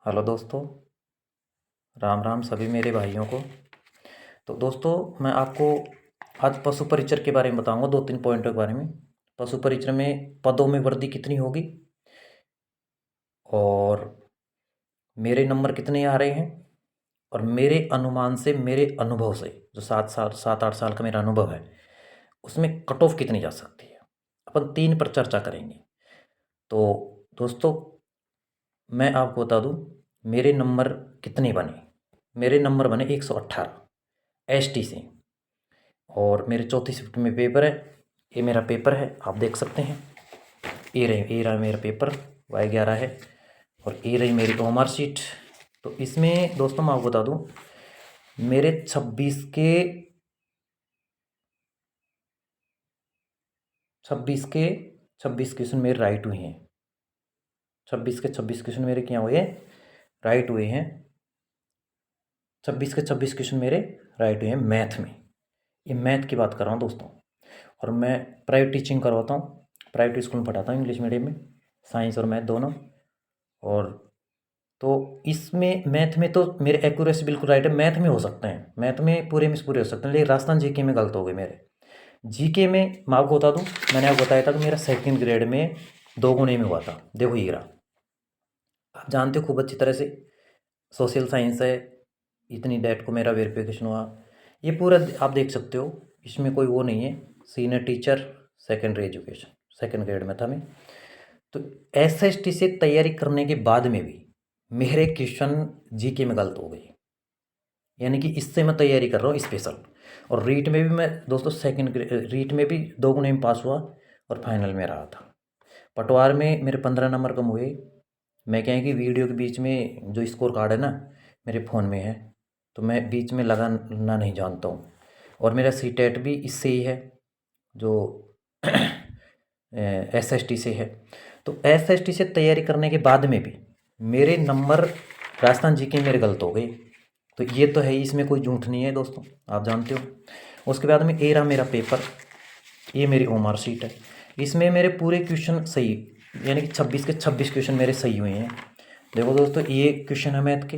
Hello दोस्तों, राम राम सभी मेरे भाइयों को। तो दोस्तों, मैं आपको आज पशु परिचर के बारे में बताऊंगा, दो तीन पॉइंटों के बारे में। पशु परिचर में पदों में वृद्धि कितनी होगी और मेरे नंबर कितने आ रहे हैं, और मेरे अनुमान से, मेरे अनुभव से, जो 7 8 साल का मेरा अनुभव है, उसमें कट ऑफ कितनी जा सकती है, अपन तीन पर चर्चा करेंगे। तो दोस्तों, मैं आपको बता दूं मेरे नंबर कितने बने। मेरे नंबर बने 118 ST से, और मेरे चौथी शिफ्ट में पेपर है। ये मेरा पेपर है, आप देख सकते हैं। ये रहा मेरा पेपर, Y11 है, और ये रही मेरी OMR शीट। तो इसमें दोस्तों मैं आपको बता दूं, मेरे 26 क्वेश्चन मेरे राइट हुए हैं। 26 क्वेश्चन मेरे क्या हुए हैं, राइट हुए हैं। 26 क्वेश्चन मेरे राइट हुए हैं मैथ में। ये मैथ की बात कर रहा हूँ दोस्तों। और मैं प्राइवेट टीचिंग करवाता हूँ, प्राइवेट स्कूल में पढ़ाता हूँ, इंग्लिश मीडियम में, साइंस और मैथ दोनों। और तो इसमें मैथ में तो मेरे एक्यूरेसी बिल्कुल राइट है। मैथ में हो सकते हैं, मैथ में पूरे में से पूरे हो सकते हैं, लेकिन राजस्थान जीके में गलत हो गए मेरे। जीके में मैं आपको बता दूं, मैंने आपको बताया था कि मेरा सेकंड ग्रेड में 2 गुणे में हुआ था। देखो ये रहा, आप जानते हो खूब अच्छी तरह से, सोशल साइंस है। इतनी डेट को मेरा वेरिफिकेशन हुआ, ये पूरा आप देख सकते हो। इसमें कोई वो नहीं है। Senior teacher, secondary education, second grade में था मैं। तो SST से तैयारी करने के बाद में भी मेरे क्वेश्चन जीके में गलत हो गए, यानी कि इससे मैं तैयारी कर रहा हूँ स्पेशल। और रीट में भी मैं दोस्तों रीट में भी 2 गुणे में पास हुआ, और फाइनल में रहा था। पटवार में मेरे 15 नंबर कम हुए। मैं क्या है कि वीडियो के बीच में जो स्कोर कार्ड है ना, मेरे फ़ोन में है, तो मैं बीच में लगाना नहीं जानता हूँ। और मेरा CTET भी इससे ही है, जो SST से है। तो SST से तैयारी करने के बाद में भी मेरे नंबर राजस्थान जीके मेरे गलत हो गए। तो ये तो है ही, इसमें कोई झूठ नहीं है दोस्तों, आप जानते हो। उसके बाद में ये रहा मेरा पेपर, ये मेरी OMR शीट है। इसमें मेरे पूरे क्वेश्चन सही, यानी कि 26 के 26 क्वेश्चन मेरे सही हुए हैं। देखो दोस्तों, ये क्वेश्चन है मैथ के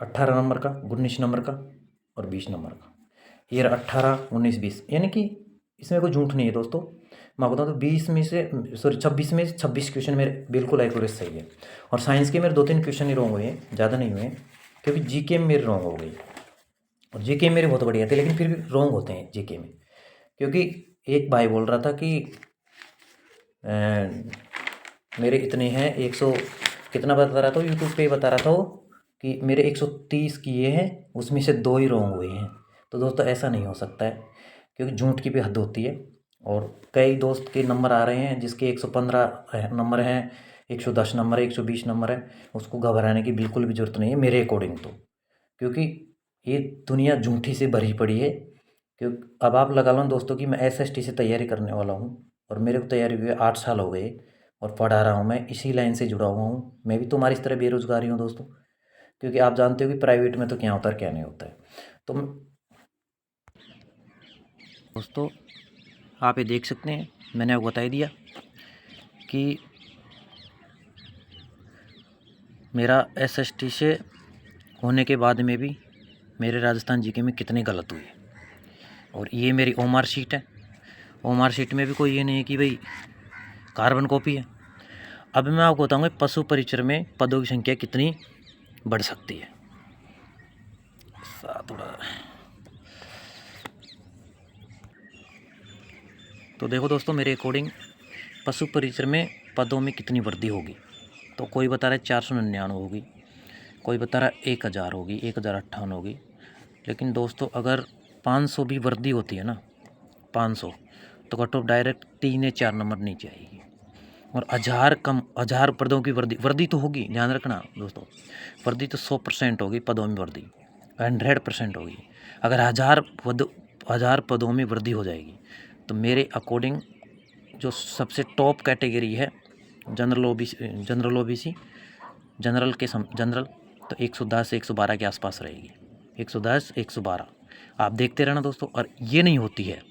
18 नंबर का, 19 नंबर का और 20 नंबर का। ये 18 19 20, यानी कि इसमें कोई झूठ नहीं है दोस्तों। मैं बताऊँ तो 20 में से, सॉरी 26 में से 26 क्वेश्चन मेरे बिल्कुल एक्यूरेट सही है। और साइंस के मेरे 2 3 क्वेश्चन ही रॉन्ग हुए हैं, ज़्यादा नहीं हुए हैं, क्योंकि जीके में मेरे रॉन्ग हो गई। और जीके मेरे बहुत बढ़िया थे, लेकिन फिर भी रॉन्ग होते हैं जीके में। क्योंकि एक भाई बोल रहा था कि मेरे इतने हैं 100 कितना बता रहा था, यूट्यूब पे बता रहा था वो, कि मेरे 130 किए हैं, उसमें से 2 ही रॉन्ग हुए हैं। तो दोस्तों ऐसा नहीं हो सकता है, क्योंकि झूठ की भी हद होती है। और कई दोस्त के नंबर आ रहे हैं जिसके 115 नंबर हैं, 110 नंबर है, 120 नंबर है। उसको घबराने की बिल्कुल भी ज़रूरत नहीं है मेरे अकॉर्डिंग तो, क्योंकि ये दुनिया झूठी से भरी पड़ी है। क्योंकि अब आप लगा लो दोस्तों कि मैं SST से तैयारी करने वाला हूँ, और मेरे को तैयारी हुए 8 साल हो गए, और पढ़ा रहा हूँ, मैं इसी लाइन से जुड़ा हुआ हूँ। मैं भी तुम्हारी इस तरह बेरोजगार ही हूँ दोस्तों, क्योंकि आप जानते हो कि प्राइवेट में तो क्या होता है क्या नहीं होता है। तो दोस्तों, आप ये देख सकते हैं, मैंने आपको बता ही दिया कि मेरा SST से होने के बाद में भी मेरे राजस्थान जीके में कितने गलत हुए। और ये मेरी OMR शीट है। OMR शीट में भी कोई ये नहीं है कि भाई कार्बन कॉपी है। अब मैं आपको बताऊंगा पशु परिचर में पदों की संख्या कितनी बढ़ सकती है। थोड़ा तो देखो दोस्तों, मेरे अकॉर्डिंग पशु परिचर में पदों में कितनी वृद्धि होगी। तो कोई बता रहा है 499 होगी, कोई बता रहा है 1000 होगी, 1058 होगी। लेकिन दोस्तों, अगर 500 भी वृद्धि होती है ना, 500, तो कट ऑफ डायरेक्ट 3 या 4 नंबर नीचे आएगी। और 1000 पदों की वृद्धि तो होगी, ध्यान रखना दोस्तों। वृद्धि तो 100% होगी, पदों में वृद्धि 100% होगी। अगर 1000 पदों में वृद्धि हो जाएगी, तो मेरे अकॉर्डिंग जो सबसे टॉप कैटेगरी है जनरल OBC, जनरल, तो 110 से 112 के आसपास रहेगी। 110 112 आप देखते रहना दोस्तों। और ये नहीं होती है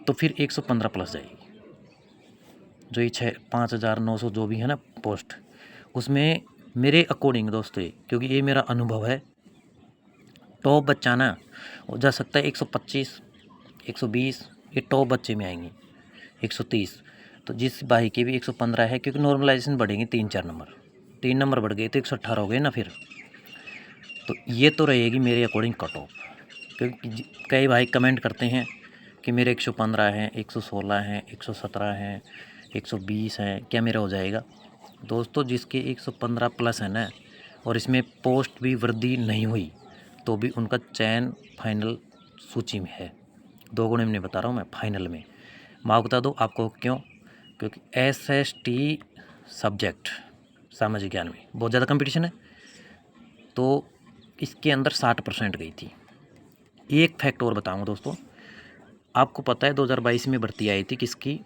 तो फिर 115 प्लस जाएगी। जो ये 5900 जो भी है ना पोस्ट, उसमें मेरे अकॉर्डिंग दोस्तों, क्योंकि ये मेरा अनुभव है, टॉप बच्चा ना वो जा सकता है 125, 120, ये टॉप बच्चे में आएंगे 130। तो जिस भाई की भी 115 है, क्योंकि नॉर्मलाइजेशन बढ़ेंगे 3-4 नंबर, 3 नंबर बढ़ गए तो 118 हो गए ना फिर। तो ये तो रहेगी मेरे अकॉर्डिंग कट ऑफ। क्योंकि कई भाई कमेंट करते हैं कि मेरे 115 हैं, 116 हैं, 117 हैं, 120 हैं, क्या मेरा हो जाएगा? दोस्तों जिसके 115 प्लस है ना, और इसमें पोस्ट भी वृद्धि नहीं हुई, तो भी उनका चयन फाइनल सूची में है। 2 गुणे में नहीं बता रहा हूँ मैं, फाइनल में। मैं बता दूँ आपको क्यों? क्योंकि SST सब्जेक्ट सामाजिक ज्ञान में बहुत ज़्यादा कंपटीशन है, तो इसके अंदर 60% गई थी। एक फैक्ट और बताऊँगा दोस्तों, आपको पता है 2022 में भर्ती आई थी किसकी?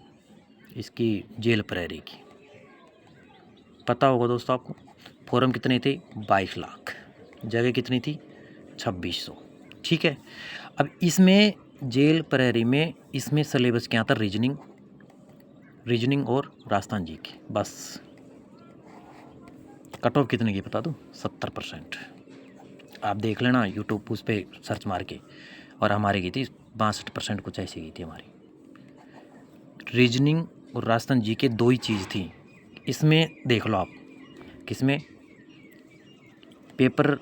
इसकी जेल प्रहरी की, पता होगा दोस्तों आपको। फॉर्म कितने थे? 22 लाख। जगह कितनी थी? 2600। ठीक है। अब इसमें जेल प्रहरी में इसमें सिलेबस क्या था? रीजनिंग और राजस्थान जी की, बस। कट ऑफ कितने की बता दूँ? 70%। आप देख लेना यूट्यूब उस पर सर्च मार के। और हमारी की थी 62% कुछ ऐसी की थी हमारी। रीजनिंग और राजस्थान जी के 2 ही चीज़ थी इसमें, देख लो आप। किसमें? पेपर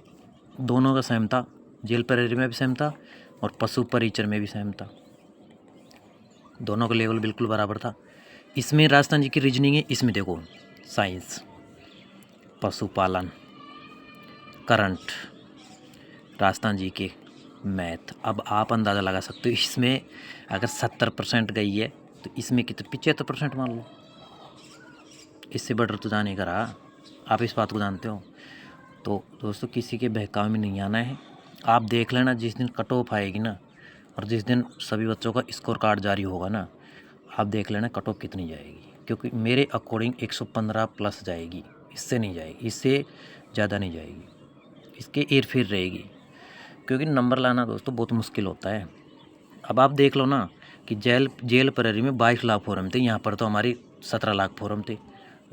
दोनों का सेम था, जेल प्रहरी में भी सेम था और पशु परिचर में भी सेम था, दोनों का लेवल बिल्कुल बराबर था। इसमें राजस्थान जी की रीजनिंग है, इसमें देखो साइंस, पशुपालन, करंट, राजस्थान जी के मैथ। अब आप अंदाज़ा लगा सकते हो, इसमें अगर 70% गई है तो इसमें कितने? 75% मान लो। इससे बढ़कर तो जाने का रहा, आप इस बात को जानते हो। तो दोस्तों किसी के बहकावे में नहीं आना है। आप देख लेना जिस दिन कट ऑफ आएगी ना, और जिस दिन सभी बच्चों का स्कोर कार्ड जारी होगा ना, आप देख लेना कट ऑफ कितनी जाएगी। क्योंकि मेरे अकॉर्डिंग 115 प्लस जाएगी, इससे नहीं जाएगी, इससे ज़्यादा नहीं जाएगी, इसके एर फिर रहेगी। क्योंकि नंबर लाना दोस्तों बहुत मुश्किल होता है। अब आप देख लो ना कि जेल प्रहरी में 22 लाख फॉर्म थे, यहाँ पर तो हमारी 17 लाख फॉर्म थे।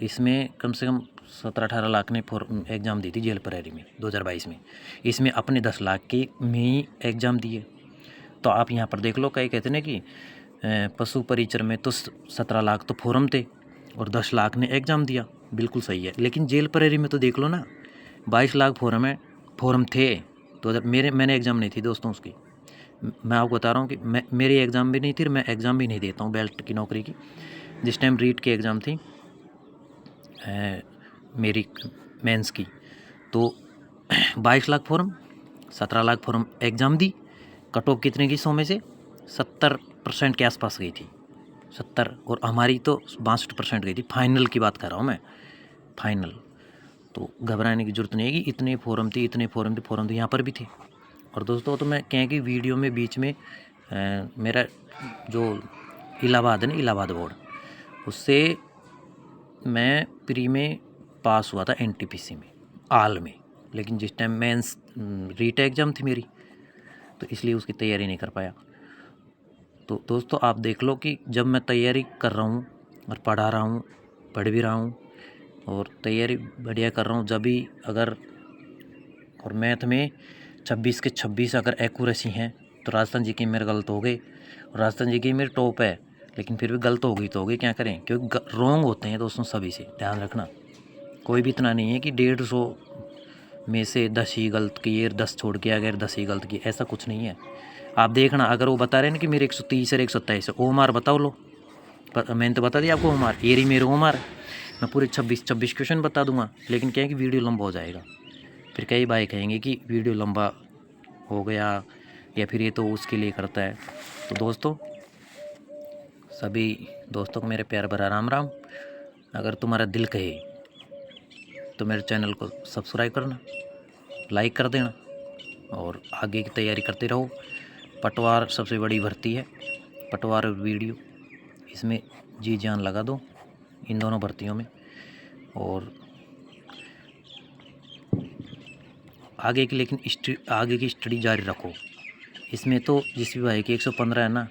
इसमें कम से कम 17-18 लाख ने एग्ज़ाम दी थी जेल प्रहरी में 2022 में। इसमें अपने 10 लाख के में ही एग्ज़ाम दिए। तो आप यहाँ पर देख लो, कई कहते ना कि पशु परिचर में तो 17 लाख तो फॉर्म थे और 10 लाख ने एग्ज़ाम दिया, बिल्कुल सही है। लेकिन जेल प्रहरी में तो देख लो ना, 22 लाख फॉर्म थे। तो मैंने एग्ज़ाम नहीं थी दोस्तों उसकी। मैं आपको बता रहा हूँ कि मेरी एग्ज़ाम भी नहीं थी और मैं एग्ज़ाम भी नहीं देता हूँ बेल्ट की नौकरी की। जिस टाइम रीट की एग्ज़ाम थी मेरी मेंस की, तो 22 lakh form, 17 lakh form exam दी। कट ऑफ कितने की 100 में से? 70% के आसपास गई थी, 70। और हमारी तो 62% गई थी। फाइनल की बात कर रहा हूँ मैं, फाइनल। तो घबराने की ज़रूरत नहीं है कि इतने फॉर्म थे, फॉर्म तो यहाँ पर भी थे। और दोस्तों तो मैं कहें कि वीडियो में बीच में मेरा जो इलाहाबाद है ना, इलाहाबाद बोर्ड, उससे मैं प्री में पास हुआ था NTPC में, आल में। लेकिन जिस टाइम मेंस रीट एग्ज़ाम थी मेरी, तो इसलिए उसकी तैयारी नहीं कर पाया। तो दोस्तों आप देख लो कि जब मैं तैयारी कर रहा हूँ और पढ़ा रहा हूँ, पढ़ भी रहा हूँ और तैयारी बढ़िया कर रहा हूँ, जब भी अगर और मैथ में 26 के 26 अगर एक्यूरेसी हैं, तो राजस्थान जी के मेरे गलत हो गए। और राजस्थान जी की मेरे टॉप है, लेकिन फिर भी गलत हो गई तो हो गई, क्या करें? क्योंकि रॉन्ग होते हैं दोस्तों सभी से, ध्यान रखना। कोई भी इतना नहीं है कि 150 में से 10 ही गलत किए, 10 छोड़ के अगर 10 ही गलत किए, ऐसा कुछ नहीं है। आप देखना, अगर वो बता रहे हैं ना कि मेरे 130 और 127 है, ओमार बताओ लो, मैंने तो बता दिया आपको ओमार, ये रही मेरे ओमार। मैं पूरे 26 क्वेश्चन बता दूंगा, लेकिन क्या है कि वीडियो लंबा हो जाएगा। फिर कई भाई कहेंगे कि वीडियो लंबा हो गया या फिर ये तो उसके लिए करता है। तो दोस्तों सभी दोस्तों को मेरे प्यार भरा राम राम। अगर तुम्हारा दिल कहे तो मेरे चैनल को सब्सक्राइब करना, लाइक कर देना और आगे की तैयारी करते रहो। पटवार सबसे बड़ी भर्ती है, पटवार और वीडियो, इसमें जी जान लगा दो इन दोनों भर्तियों में। और आगे की लेकिन आगे की स्टडी जारी रखो। इसमें तो जिस भी भाई की 115 है ना,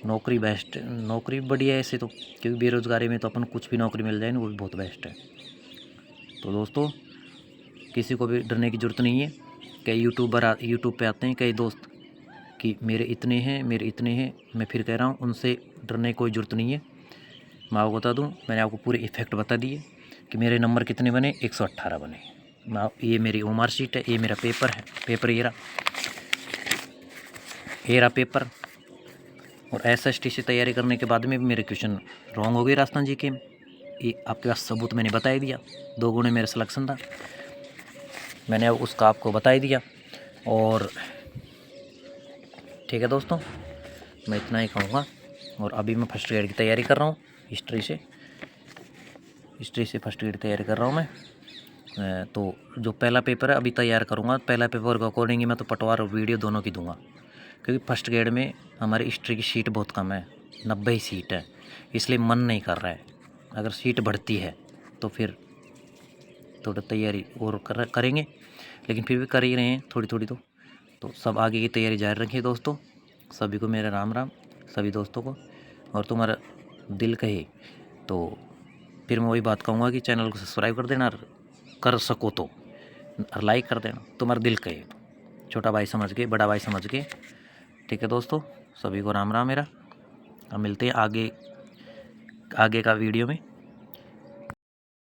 नौकरी बेस्ट, नौकरी बढ़िया है ऐसे तो, क्योंकि बेरोज़गारी में तो अपन कुछ भी नौकरी मिल जाए ना, वो भी बहुत बेस्ट है। तो दोस्तों किसी को भी डरने की ज़रूरत नहीं है। कई यूट्यूबर यूट्यूब पे आते हैं कई दोस्त कि मेरे इतने हैं, मैं फिर कह रहा हूँ उनसे डरने की कोई ज़रूरत नहीं है। मैं आपको बता दूँ, मैंने आपको पूरे इफ़ेक्ट बता दिए कि मेरे नंबर कितने बने, 118 बने। ये मेरी वो मार्कशीट है, ये मेरा पेपर है, पेपर ये रहा पेपर। और SST से तैयारी करने के बाद में भी मेरे क्वेश्चन रॉन्ग हो गए राजस्थान जी के। ये आपके पास सबूत मैंने बता ही दिया, 2 गुणे मेरा सिलेक्शन था, मैंने अब उसका आपको बता ही दिया। और ठीक है दोस्तों, मैं इतना ही कहूँगा। और अभी मैं फर्स्ट ग्रेड की तैयारी कर रहा हूँ, हिस्ट्री से फर्स्ट ग्रेड की तैयारी कर रहा हूँ मैं। तो जो पहला पेपर है अभी तैयार करूँगा, पहला पेपर के अकॉर्डिंग ही मैं तो पटवार और वीडियो दोनों की दूंगा, क्योंकि फर्स्ट ग्रेड में हमारी हिस्ट्री की सीट बहुत कम है, 90 ही सीट है, इसलिए मन नहीं कर रहा है। अगर सीट बढ़ती है तो फिर थोड़ा तैयारी और करेंगे, लेकिन फिर भी कर ही रहे हैं थोड़ी थोड़ी। तो सब आगे की तैयारी जारी रखिए दोस्तों। सभी को मेरा राम राम, सभी दोस्तों को। और तुम्हारा दिल कहे तो फिर मैं वही बात कहूँगा कि चैनल को सब्सक्राइब कर देना, कर सको तो लाइक कर देना, तुम्हारा दिल कहे तो, छोटा भाई समझ के, बड़ा भाई समझ के। ठीक है दोस्तों, सभी को राम राम मेरा। अब मिलते हैं आगे का वीडियो में।